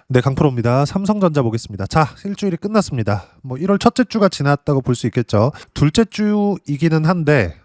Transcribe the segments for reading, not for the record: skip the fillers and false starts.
네, 강프로입니다. 삼성전자 보겠습니다. 자, 일주일이 끝났습니다. 1월 첫째 주가 지났다고 볼 수 있겠죠. 둘째 주이기는 한데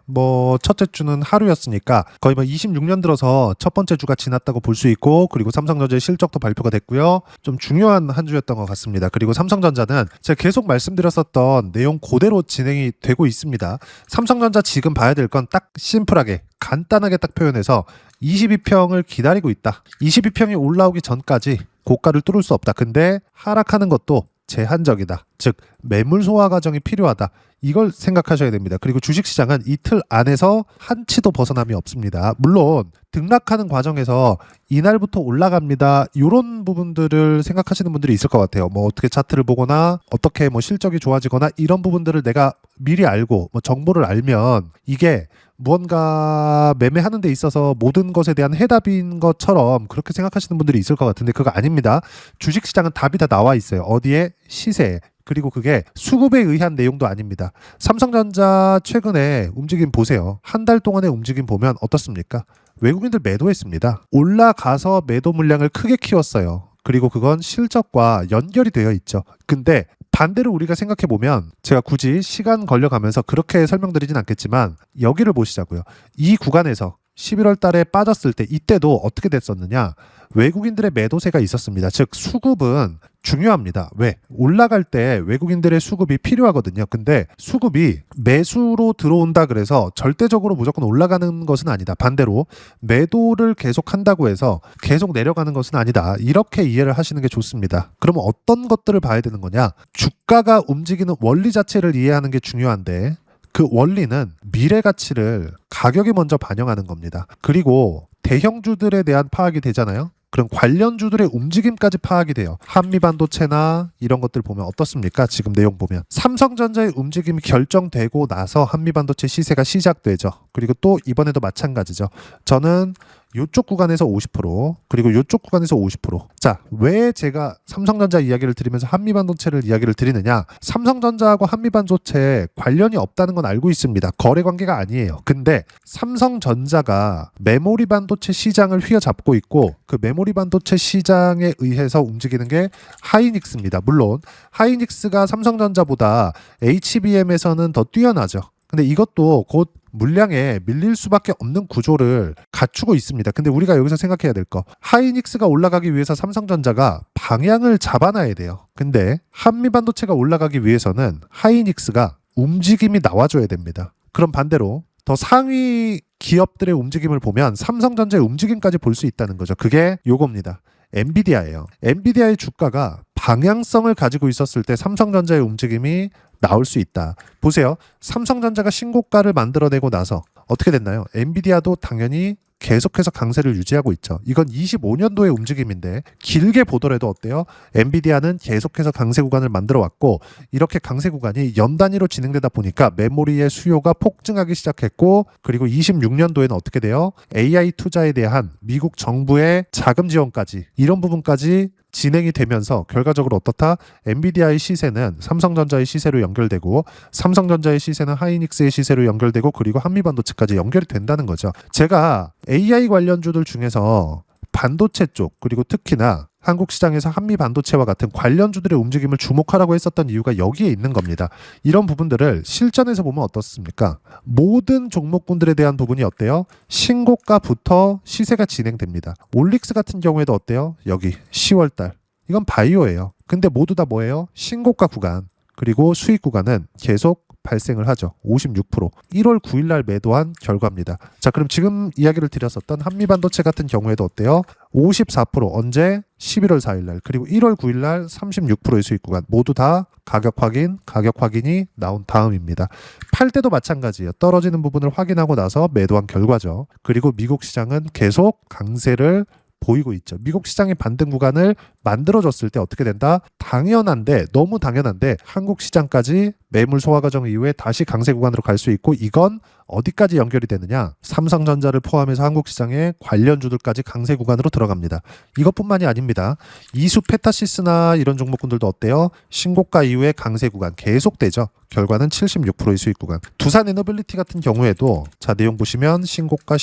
첫째 주는 하루였으니까 거의 26년 들어서 첫 번째 주가 지났다고 볼 수 있고, 그리고 삼성전자의 실적도 발표가 됐고요. 좀 중요한 한 주였던 것 같습니다. 그리고 삼성전자는 제가 계속 말씀드렸었던 내용 그대로 진행이 되고 있습니다. 삼성전자 지금 봐야 될 건 딱 심플하게 간단하게 딱 표현해서 22평을 기다리고 있다. 22평이 올라오기 전까지 고가를 뚫을 수 없다. 근데 하락하는 것도 제한적이다. 즉 매물 소화 과정이 필요하다. 이걸 생각하셔야 됩니다. 그리고 주식시장은 이틀 안에서 한치도 벗어남이 없습니다. 물론 등락하는 과정에서 이날부터 올라갑니다. 이런 부분들을 생각하시는 분들이 있을 것 같아요. 어떻게 차트를 보거나 어떻게 실적이 좋아지거나 이런 부분들을 내가 미리 알고 정보를 알면 이게 무언가 매매하는 데 있어서 모든 것에 대한 해답인 것처럼 그렇게 생각하시는 분들이 있을 것 같은데 그거 아닙니다. 주식시장은 답이 다 나와 있어요. 어디에? 시세에. 그리고 그게 수급에 의한 내용도 아닙니다. 삼성전자 최근에 움직임 보세요. 한 달 동안의 움직임 보면 어떻습니까? 외국인들 매도했습니다. 올라가서 매도 물량을 크게 키웠어요. 그리고 그건 실적과 연결이 되어 있죠. 근데 반대로 우리가 생각해보면 제가 굳이 시간 걸려가면서 그렇게 설명드리진 않겠지만 여기를 보시자고요. 이 구간에서 11월 달에 빠졌을 때 이때도 어떻게 됐었느냐? 외국인들의 매도세가 있었습니다. 즉 수급은 중요합니다. 왜? 올라갈 때 외국인들의 수급이 필요하거든요. 근데 수급이 매수로 들어온다 그래서 절대적으로 무조건 올라가는 것은 아니다. 반대로 매도를 계속 한다고 해서 계속 내려가는 것은 아니다. 이렇게 이해를 하시는 게 좋습니다. 그러면 어떤 것들을 봐야 되는 거냐? 주가가 움직이는 원리 자체를 이해하는 게 중요한데 그 원리는 미래 가치를 가격에 먼저 반영하는 겁니다. 그리고 대형주들에 대한 파악이 되잖아요. 그럼 관련주들의 움직임까지 파악이 돼요. 한미반도체나 이런 것들 보면 어떻습니까? 지금 내용 보면 삼성전자의 움직임이 결정되고 나서 한미반도체 시세가 시작되죠. 그리고 또 이번에도 마찬가지죠. 저는 이쪽 구간에서 50% 그리고 이쪽 구간에서 50%. 자, 왜 제가 삼성전자 이야기를 드리면서 한미반도체를 이야기를 드리느냐? 삼성전자하고 한미반도체 관련이 없다는 건 알고 있습니다. 거래 관계가 아니에요. 근데 삼성전자가 메모리 반도체 시장을 휘어잡고 있고 그 메모리 반도체 시장에 의해서 움직이는 게 하이닉스입니다. 물론 하이닉스가 삼성전자보다 HBM에서는 더 뛰어나죠. 근데 이것도 곧 물량에 밀릴 수밖에 없는 구조를 갖추고 있습니다. 근데 우리가 여기서 생각해야 될 거, 하이닉스가 올라가기 위해서 삼성전자가 방향을 잡아놔야 돼요. 근데 한미반도체가 올라가기 위해서는 하이닉스가 움직임이 나와줘야 됩니다. 그럼 반대로 더 상위 기업들의 움직임을 보면 삼성전자의 움직임까지 볼 수 있다는 거죠. 그게 요겁니다. 엔비디아예요. 엔비디아의 주가가 방향성을 가지고 있었을 때 삼성전자의 움직임이 나올 수 있다. 보세요. 삼성전자가 신고가를 만들어내고 나서 어떻게 됐나요? 엔비디아도 당연히 계속해서 강세를 유지하고 있죠. 이건 25년도의 움직임인데 길게 보더라도 어때요? 엔비디아는 계속해서 강세 구간을 만들어 왔고 이렇게 강세 구간이 연 단위로 진행되다 보니까 메모리의 수요가 폭증하기 시작했고, 그리고 26년도에는 어떻게 돼요? AI 투자에 대한 미국 정부의 자금 지원까지, 이런 부분까지 진행이 되면서 결과적으로 어떻다? 엔비디아의 시세는 삼성전자의 시세로 연결되고 삼성전자의 시세는 하이닉스의 시세로 연결되고 그리고 한미반도체까지 연결이 된다는 거죠. 제가 AI 관련주들 중에서 반도체 쪽 그리고 특히나 한국 시장에서 한미 반도체와 같은 관련주들의 움직임을 주목하라고 했었던 이유가 여기에 있는 겁니다. 이런 부분들을 실전에서 보면 어떻습니까? 모든 종목군들에 대한 부분이 어때요? 신고가부터 시세가 진행됩니다. 올릭스 같은 경우에도 어때요? 여기 10월달. 이건 바이오예요. 근데 모두 다 뭐예요? 신고가 구간. 그리고 수익 구간은 계속 발생을 하죠. 56%. 1월 9일 날 매도한 결과입니다. 자, 그럼 지금 이야기를 드렸었던 한미반도체 같은 경우에도 어때요? 54%. 언제? 11월 4일 날. 그리고 1월 9일 날 36%의 수익 구간. 모두 다 가격 확인이 나온 다음입니다. 팔 때도 마찬가지예요. 떨어지는 부분을 확인하고 나서 매도한 결과죠. 그리고 미국 시장은 계속 강세를 보이고 있죠. 미국 시장의 반등 구간을 만들어줬을 때 어떻게 된다? 당연한데, 너무 당연한데 한국 시장까지 매물 소화 과정 이후에 다시 강세 구간으로 갈 수 있고, 이건 어디까지 연결이 되느냐? 삼성전자를 포함해서 한국 시장의 관련주들까지 강세 구간으로 들어갑니다. 이것뿐만이 아닙니다. 이수 페타시스나 이런 종목군들도 어때요? 신고가 이후에 강세 구간 계속되죠. 결과는 76%의 수익 구간. 두산 에너빌리티 같은 경우에도 자, 내용 보시면 신고가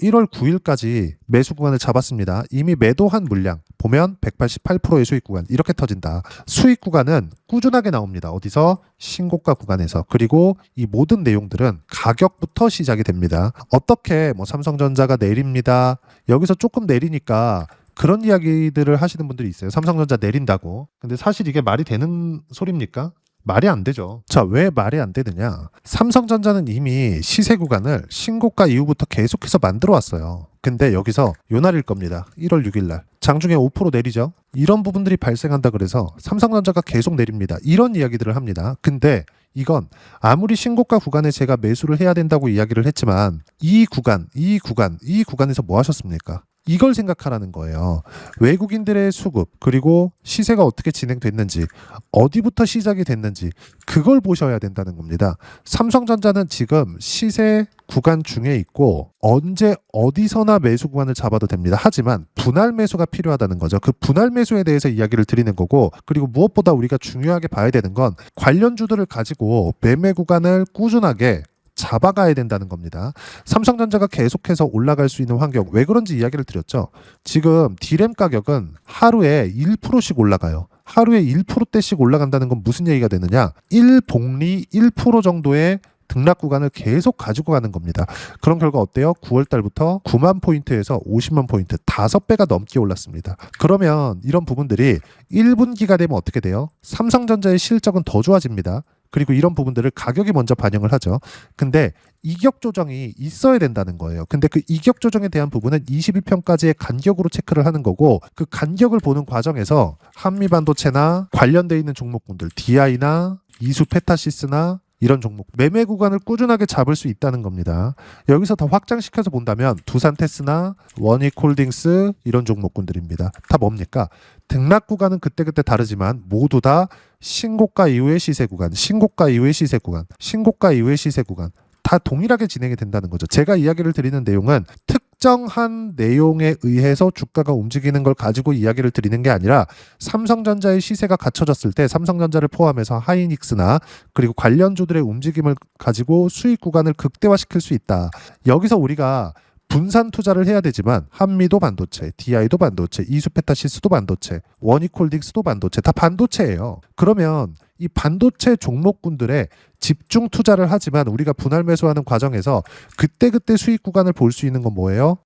1월 9일까지 매수 구간을 잡았습니다. 이미 매도한 물량 보면 188%의 수익 구간 이렇게 터진다. 수익 구간은 꾸준하게 나옵니다. 어디서? 신고가 구간에서. 그리고 이 모든 내용들은 가격부터 시작이 됩니다. 어떻게 뭐 삼성전자가 내립니다. 여기서 조금 내리니까 그런 이야기들을 하시는 분들이 있어요. 삼성전자 내린다고. 근데 사실 이게 말이 되는 소리입니까? 말이 안 되죠. 자, 왜 말이 안 되느냐? 삼성전자는 이미 시세 구간을 신고가 이후부터 계속해서 만들어 왔어요. 근데 여기서 요 날일 겁니다. 1월 6일 날. 장중에 5% 내리죠. 이런 부분들이 발생한다 그래서 삼성전자가 계속 내립니다. 이런 이야기들을 합니다. 근데 이건 아무리 신고가 구간에 제가 매수를 해야 된다고 이야기를 했지만 이 구간에서 뭐 하셨습니까? 이걸 생각하라는 거예요. 외국인들의 수급 그리고 시세가 어떻게 진행됐는지 어디부터 시작이 됐는지 그걸 보셔야 된다는 겁니다. 삼성전자는 지금 시세 구간 중에 있고 언제 어디서나 매수 구간을 잡아도 됩니다. 하지만 분할 매수가 필요하다는 거죠. 그 분할 매수에 대해서 이야기를 드리는 거고 그리고 무엇보다 우리가 중요하게 봐야 되는 건 관련주들을 가지고 매매 구간을 꾸준하게 잡아가야 된다는 겁니다. 삼성전자가 계속해서 올라갈 수 있는 환경 왜 그런지 이야기를 드렸죠. 지금 D램 가격은 하루에 1%씩 올라가요. 하루에 1%대씩 올라간다는 건 무슨 얘기가 되느냐? 1복리 1% 정도의 등락 구간을 계속 가지고 가는 겁니다. 그런 결과 어때요? 9월 달부터 9만 포인트에서 50만 포인트 5배가 넘게 올랐습니다. 그러면 이런 부분들이 1분기가 되면 어떻게 돼요? 삼성전자의 실적은 더 좋아집니다. 그리고 이런 부분들을 가격이 먼저 반영을 하죠. 근데 이격 조정이 있어야 된다는 거예요. 근데 그 이격 조정에 대한 부분은 22편까지의 간격으로 체크를 하는 거고 그 간격을 보는 과정에서 한미반도체나 관련돼 있는 종목군들 DI나 이수 페타시스나 이런 종목 매매 구간을 꾸준하게 잡을 수 있다는 겁니다. 여기서 더 확장시켜서 본다면 두산테스나 원익홀딩스 이런 종목군들입니다. 다 뭡니까? 등락 구간은 그때그때 다르지만 모두 다 신고가 이후의 시세 구간, 신고가 이후의 시세 구간, 신고가 이후의 시세 구간 다 동일하게 진행이 된다는 거죠. 제가 이야기를 드리는 내용은 특정한 내용에 의해서 주가가 움직이는 걸 가지고 이야기를 드리는 게 아니라 삼성전자의 시세가 갖춰졌을 때 삼성전자를 포함해서 하이닉스나 그리고 관련주들의 움직임을 가지고 수익 구간을 극대화시킬 수 있다. 여기서 우리가 분산 투자를 해야 되지만 한미도 반도체, DI도 반도체, 이수페타시스도 반도체, 원익홀딩스도 반도체 다 반도체예요. 그러면 이 반도체 종목군들의 집중 투자를 하지만 우리가 분할 매수하는 과정에서 그때그때 수익 구간을 볼 수 있는 건 뭐예요?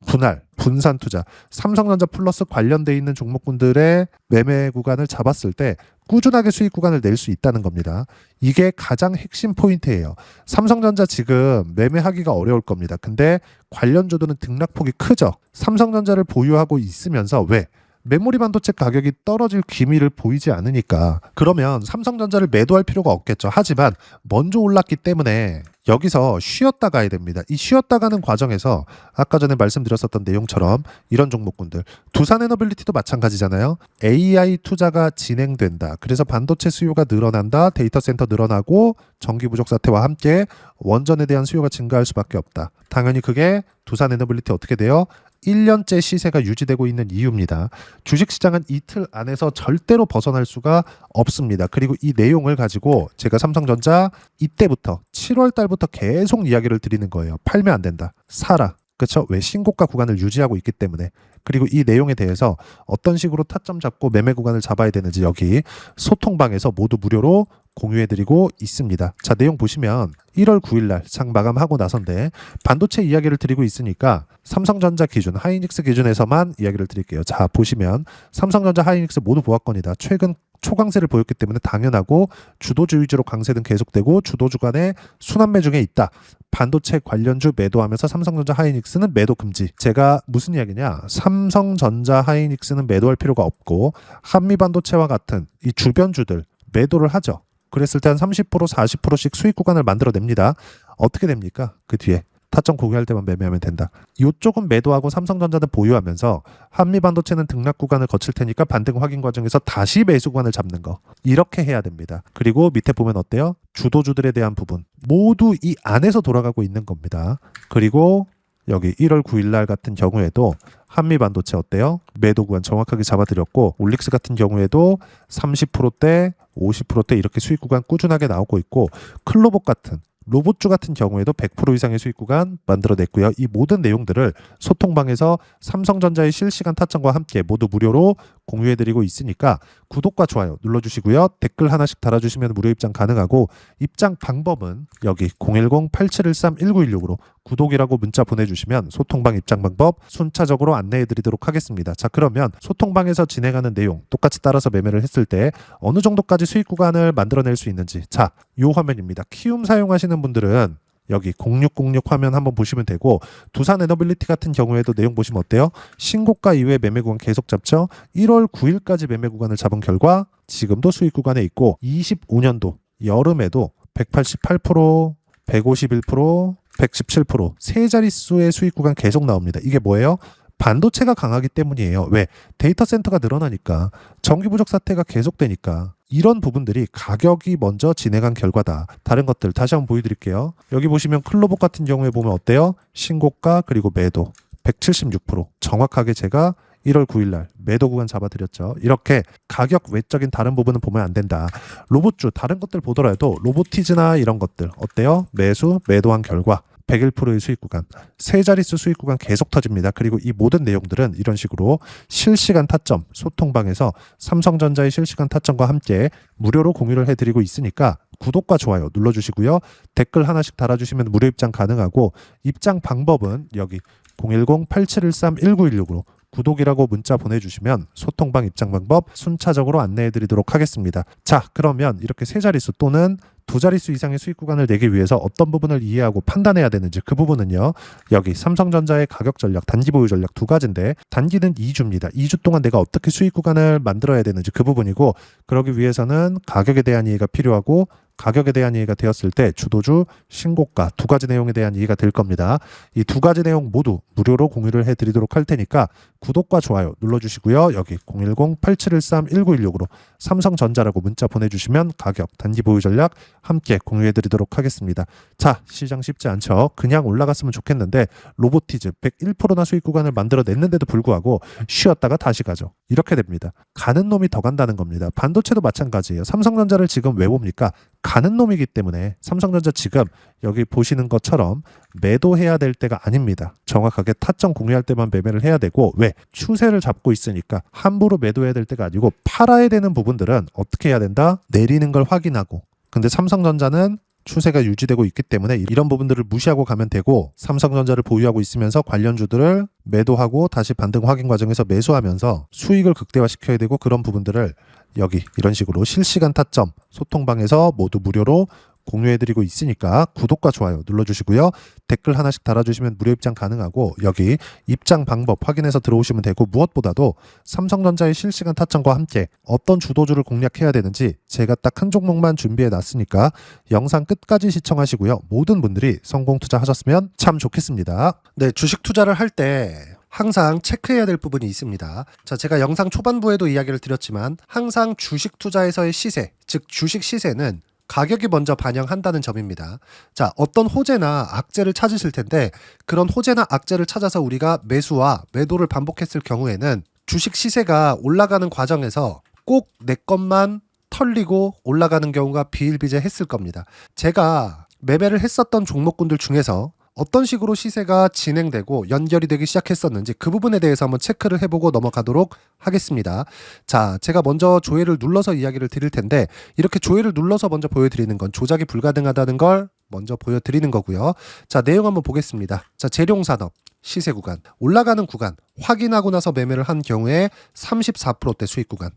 분산 투자. 삼성전자 플러스 관련돼 있는 종목군들의 매매 구간을 잡았을 때 꾸준하게 수익 구간을 낼 수 있다는 겁니다. 이게 가장 핵심 포인트예요. 삼성전자 지금 매매하기가 어려울 겁니다. 근데 관련주들은 등락폭이 크죠. 삼성전자를 보유하고 있으면서 왜? 메모리 반도체 가격이 떨어질 기미를 보이지 않으니까 그러면 삼성전자를 매도할 필요가 없겠죠. 하지만 먼저 올랐기 때문에 여기서 쉬었다 가야 됩니다. 이 쉬었다 가는 과정에서 아까 전에 말씀드렸었던 내용처럼 이런 종목군들 두산에너빌리티도 마찬가지잖아요. AI 투자가 진행된다. 그래서 반도체 수요가 늘어난다. 데이터 센터 늘어나고 전기 부족 사태와 함께 원전에 대한 수요가 증가할 수밖에 없다. 당연히 그게 두산에너빌리티 어떻게 돼요? 1년째 시세가 유지되고 있는 이유입니다. 주식시장은 이틀 안에서 절대로 벗어날 수가 없습니다. 그리고 이 내용을 가지고 제가 삼성전자 이때부터 7월 달부터 계속 이야기를 드리는 거예요. 팔면 안 된다. 사라. 그렇죠? 왜 신고가 구간을 유지하고 있기 때문에. 그리고 이 내용에 대해서 어떤 식으로 타점 잡고 매매 구간을 잡아야 되는지 여기 소통방에서 모두 무료로 공유해드리고 있습니다. 자, 내용 보시면 1월 9일 날 장 마감하고 나선데 반도체 이야기를 드리고 있으니까 삼성전자 기준, 하이닉스 기준에서만 이야기를 드릴게요. 자, 보시면 삼성전자, 하이닉스 모두 보합권이다. 최근 초강세를 보였기 때문에 당연하고 주도주 위주로 강세는 계속되고 주도주 간의 순환매 중에 있다. 반도체 관련주 매도하면서 삼성전자, 하이닉스는 매도 금지. 제가 무슨 이야기냐? 삼성전자, 하이닉스는 매도할 필요가 없고 한미반도체와 같은 이 주변주들 매도를 하죠. 그랬을 때 한 30%, 40%씩 수익 구간을 만들어냅니다. 어떻게 됩니까? 그 뒤에 타점 공유할 때만 매매하면 된다. 이쪽은 매도하고 삼성전자는 보유하면서 한미반도체는 등락 구간을 거칠 테니까 반등 확인 과정에서 다시 매수 구간을 잡는 거. 이렇게 해야 됩니다. 그리고 밑에 보면 어때요? 주도주들에 대한 부분. 모두 이 안에서 돌아가고 있는 겁니다. 그리고 여기 1월 9일 날 같은 경우에도 한미반도체 어때요? 매도 구간 정확하게 잡아드렸고 올릭스 같은 경우에도 30%대, 50%대 이렇게 수익 구간 꾸준하게 나오고 있고 클로복 같은 로봇주 같은 경우에도 100% 이상의 수익 구간 만들어냈고요. 이 모든 내용들을 소통방에서 삼성전자의 실시간 타점과 함께 모두 무료로 공유해드리고 있으니까 구독과 좋아요 눌러주시고요. 댓글 하나씩 달아주시면 무료 입장 가능하고 입장 방법은 여기 010-8713-1916으로 구독이라고 문자 보내주시면 소통방 입장 방법 순차적으로 안내해드리도록 하겠습니다. 자, 그러면 소통방에서 진행하는 내용 똑같이 따라서 매매를 했을 때 어느 정도까지 수익 구간을 만들어낼 수 있는지, 자, 요 화면입니다. 키움 사용하시는 분들은 여기 0606 화면 한번 보시면 되고, 두산 에너빌리티 같은 경우에도 내용 보시면 어때요? 신고가 이후에 매매 구간 계속 잡죠. 1월 9일까지 매매 구간을 잡은 결과 지금도 수익 구간에 있고, 25년도 여름에도 188%, 151%, 117%, 세 자릿수의 수익 구간 계속 나옵니다. 이게 뭐예요? 반도체가 강하기 때문이에요. 왜? 데이터 센터가 늘어나니까, 전기 부족 사태가 계속되니까 이런 부분들이 가격이 먼저 진행한 결과다. 다른 것들 다시 한번 보여드릴게요. 여기 보시면 클로봇 같은 경우에 보면 어때요? 신고가 그리고 매도 176%. 정확하게 제가 1월 9일날 매도 구간 잡아드렸죠. 이렇게 가격 외적인 다른 부분은 보면 안 된다. 로봇주 다른 것들 보더라도 로보티즈나 이런 것들 어때요? 매수 매도한 결과 101%의 수익 구간, 세 자릿수 수익 구간 계속 터집니다. 그리고 이 모든 내용들은 이런 식으로 실시간 타점, 소통방에서 삼성전자의 실시간 타점과 함께 무료로 공유를 해드리고 있으니까 구독과 좋아요 눌러주시고요. 댓글 하나씩 달아주시면 무료 입장 가능하고, 입장 방법은 여기 010-8713-1916으로 구독이라고 문자 보내주시면 소통방 입장 방법 순차적으로 안내해드리도록 하겠습니다. 자, 그러면 이렇게 세 자릿수 또는 두 자릿수 이상의 수익 구간을 내기 위해서 어떤 부분을 이해하고 판단해야 되는지, 그 부분은요, 여기 삼성전자의 가격 전략, 단기 보유 전략 두 가지인데, 단기는 2주입니다. 2주 동안 내가 어떻게 수익 구간을 만들어야 되는지 그 부분이고, 그러기 위해서는 가격에 대한 이해가 필요하고, 가격에 대한 이해가 되었을 때 주도주, 신고가 두 가지 내용에 대한 이해가 될 겁니다. 이 두 가지 내용 모두 무료로 공유를 해드리도록 할 테니까 구독과 좋아요 눌러주시고요. 여기 010-8713-1916으로 삼성전자라고 문자 보내주시면 가격, 단기 보유 전략 함께 공유해드리도록 하겠습니다. 자, 시장 쉽지 않죠. 그냥 올라갔으면 좋겠는데 로보티즈 101%나 수익 구간을 만들어냈는데도 불구하고 쉬었다가 다시 가죠. 이렇게 됩니다. 가는 놈이 더 간다는 겁니다. 반도체도 마찬가지예요. 삼성전자를 지금 왜 봅니까? 가는 놈이기 때문에 삼성전자 지금 여기 보시는 것처럼 매도해야 될 때가 아닙니다. 정확하게 타점 공유할 때만 매매를 해야 되고, 왜? 추세를 잡고 있으니까 함부로 매도해야 될 때가 아니고, 팔아야 되는 부분들은 어떻게 해야 된다? 내리는 걸 확인하고. 근데 삼성전자는 추세가 유지되고 있기 때문에 이런 부분들을 무시하고 가면 되고, 삼성전자를 보유하고 있으면서 관련주들을 매도하고 다시 반등 확인 과정에서 매수하면서 수익을 극대화시켜야 되고, 그런 부분들을 여기 이런 식으로 실시간 타점 소통방에서 모두 무료로 공유해드리고 있으니까 구독과 좋아요 눌러주시고요. 댓글 하나씩 달아주시면 무료 입장 가능하고, 여기 입장 방법 확인해서 들어오시면 되고, 무엇보다도 삼성전자의 실시간 타점과 함께 어떤 주도주를 공략해야 되는지 제가 딱 한 종목만 준비해 놨으니까 영상 끝까지 시청하시고요. 모든 분들이 성공 투자하셨으면 참 좋겠습니다. 네, 주식 투자를 할 때 항상 체크해야 될 부분이 있습니다. 자, 제가 영상 초반부에도 이야기를 드렸지만 항상 주식 투자에서의 시세, 즉 주식 시세는 가격이 먼저 반영한다는 점입니다. 자, 어떤 호재나 악재를 찾으실 텐데, 그런 호재나 악재를 찾아서 우리가 매수와 매도를 반복했을 경우에는 주식 시세가 올라가는 과정에서 꼭 내 것만 털리고 올라가는 경우가 비일비재했을 겁니다. 제가 매매를 했었던 종목군들 중에서 어떤 식으로 시세가 진행되고 연결이 되기 시작했었는지 그 부분에 대해서 한번 체크를 해보고 넘어가도록 하겠습니다. 자, 제가 먼저 조회를 눌러서 이야기를 드릴 텐데, 이렇게 조회를 눌러서 먼저 보여드리는 건 조작이 불가능하다는 걸 먼저 보여드리는 거고요. 자, 내용 한번 보겠습니다. 자, 재룡산업 시세 구간, 올라가는 구간 확인하고 나서 매매를 한 경우에 34%대 수익 구간.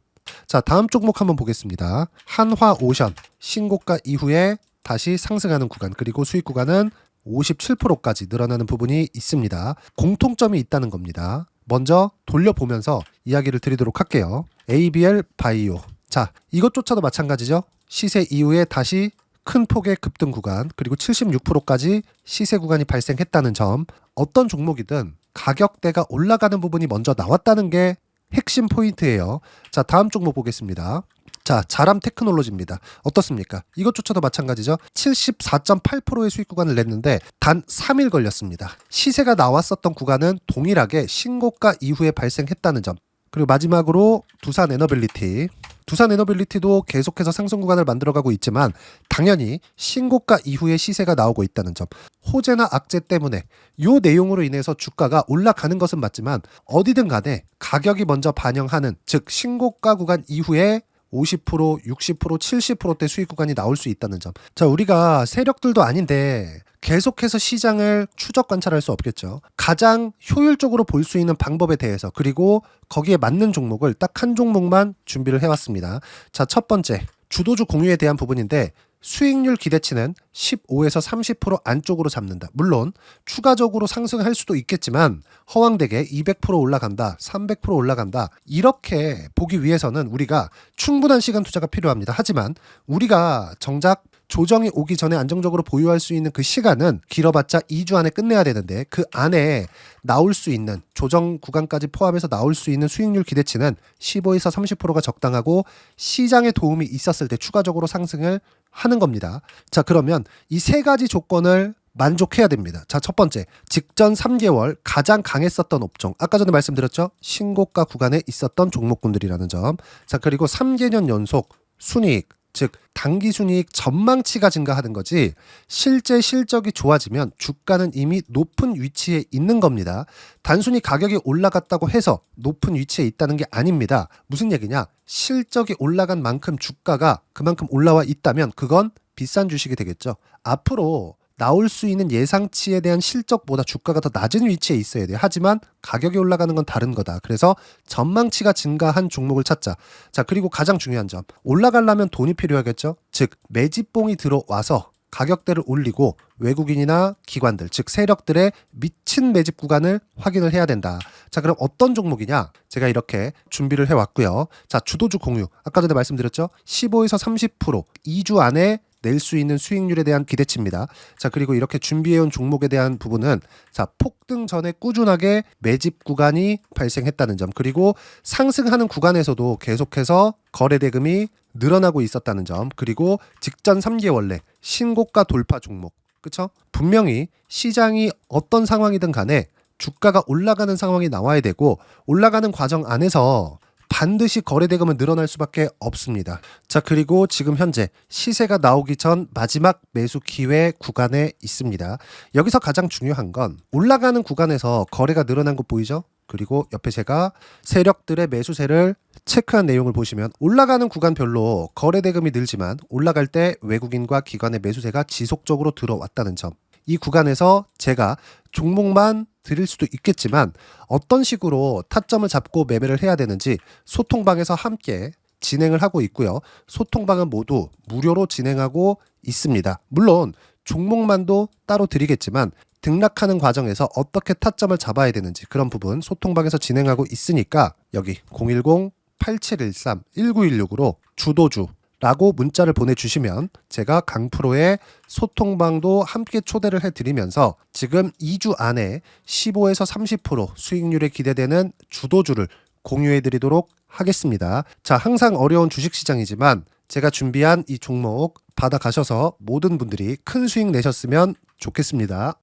자, 다음 종목 한번 보겠습니다. 한화오션 신고가 이후에 다시 상승하는 구간, 그리고 수익 구간은 57%까지 늘어나는 부분이 있습니다. 공통점이 있다는 겁니다. 먼저 돌려보면서 이야기를 드리도록 할게요. ABL 바이오. 자, 이것조차도 마찬가지죠. 시세 이후에 다시 큰 폭의 급등 구간, 그리고 76%까지 시세 구간이 발생했다는 점. 어떤 종목이든 가격대가 올라가는 부분이 먼저 나왔다는 게 핵심 포인트예요. 자, 다음 종목 보겠습니다. 자, 자람 테크놀로지입니다. 어떻습니까? 이것조차도 마찬가지죠. 74.8%의 수익 구간을 냈는데 단 3일 걸렸습니다. 시세가 나왔었던 구간은 동일하게 신고가 이후에 발생했다는 점. 그리고 마지막으로 두산 에너빌리티. 두산 에너빌리티도 계속해서 상승 구간을 만들어가고 있지만 당연히 신고가 이후에 시세가 나오고 있다는 점, 호재나 악재 때문에 이 내용으로 인해서 주가가 올라가는 것은 맞지만 어디든 간에 가격이 먼저 반영하는, 즉 신고가 구간 이후에 50%, 60%, 70%대 수익 구간이 나올 수 있다는 점. 자, 우리가 세력들도 아닌데 계속해서 시장을 추적 관찰할 수 없겠죠. 가장 효율적으로 볼 수 있는 방법에 대해서, 그리고 거기에 맞는 종목을 딱 한 종목만 준비를 해왔습니다. 자, 첫 번째 주도주 공유에 대한 부분인데, 수익률 기대치는 15에서 30% 안쪽으로 잡는다. 물론 추가적으로 상승할 수도 있겠지만 허황되게 200% 올라간다, 300% 올라간다, 이렇게 보기 위해서는 우리가 충분한 시간 투자가 필요합니다. 하지만 우리가 정작 조정이 오기 전에 안정적으로 보유할 수 있는 그 시간은 길어봤자 2주 안에 끝내야 되는데, 그 안에 나올 수 있는 조정 구간까지 포함해서 나올 수 있는 수익률 기대치는 15에서 30%가 적당하고 시장에 도움이 있었을 때 추가적으로 상승을 하는 겁니다. 자, 그러면 이 세 가지 조건을 만족해야 됩니다. 자, 첫 번째, 직전 3개월 가장 강했었던 업종, 아까 전에 말씀드렸죠? 신고가 구간에 있었던 종목군들이라는 점. 자, 그리고 3개년 연속 순이익, 즉 단기 순이익 전망치가 증가하는 거지, 실제 실적이 좋아지면 주가는 이미 높은 위치에 있는 겁니다. 단순히 가격이 올라갔다고 해서 높은 위치에 있다는 게 아닙니다. 무슨 얘기냐? 실적이 올라간 만큼 주가가 그만큼 올라와 있다면 그건 비싼 주식이 되겠죠. 앞으로 나올 수 있는 예상치에 대한 실적보다 주가가 더 낮은 위치에 있어야 돼요. 하지만 가격이 올라가는 건 다른 거다. 그래서 전망치가 증가한 종목을 찾자. 자, 그리고 가장 중요한 점, 올라가려면 돈이 필요하겠죠. 즉 매집봉이 들어와서 가격대를 올리고 외국인이나 기관들, 즉 세력들의 미친 매집 구간을 확인을 해야 된다. 자, 그럼 어떤 종목이냐? 제가 이렇게 준비를 해왔고요. 자, 주도주 공유, 아까 전에 말씀드렸죠? 15에서 30% 2주 안에 낼 수 있는 수익률에 대한 기대치입니다. 자, 그리고 이렇게 준비해온 종목에 대한 부분은, 자, 폭등 전에 꾸준하게 매집 구간이 발생했다는 점, 그리고 상승하는 구간에서도 계속해서 거래 대금이 늘어나고 있었다는 점, 그리고 직전 3개월 내 신고가 돌파 종목, 그쵸? 분명히 시장이 어떤 상황이든 간에 주가가 올라가는 상황이 나와야 되고, 올라가는 과정 안에서 반드시 거래 대금은 늘어날 수밖에 없습니다. 자, 그리고 지금 현재 시세가 나오기 전 마지막 매수 기회 구간에 있습니다. 여기서 가장 중요한 건 올라가는 구간에서 거래가 늘어난 거 보이죠? 그리고 옆에 제가 세력들의 매수세를 체크한 내용을 보시면 올라가는 구간별로 거래 대금이 늘지만 올라갈 때 외국인과 기관의 매수세가 지속적으로 들어왔다는 점. 이 구간에서 제가 종목만 드릴 수도 있겠지만 어떤 식으로 타점을 잡고 매매를 해야 되는지 소통방에서 함께 진행을 하고 있고요. 소통방은 모두 무료로 진행하고 있습니다. 물론 종목만도 따로 드리겠지만 등락하는 과정에서 어떻게 타점을 잡아야 되는지 그런 부분 소통방에서 진행하고 있으니까 여기 010-8713-1916으로 주도주 라고 문자를 보내주시면 제가 강프로의 소통방도 함께 초대를 해드리면서 지금 2주 안에 15에서 30% 수익률에 기대되는 주도주를 공유해드리도록 하겠습니다. 자, 항상 어려운 주식시장이지만 제가 준비한 이 종목 받아가셔서 모든 분들이 큰 수익 내셨으면 좋겠습니다.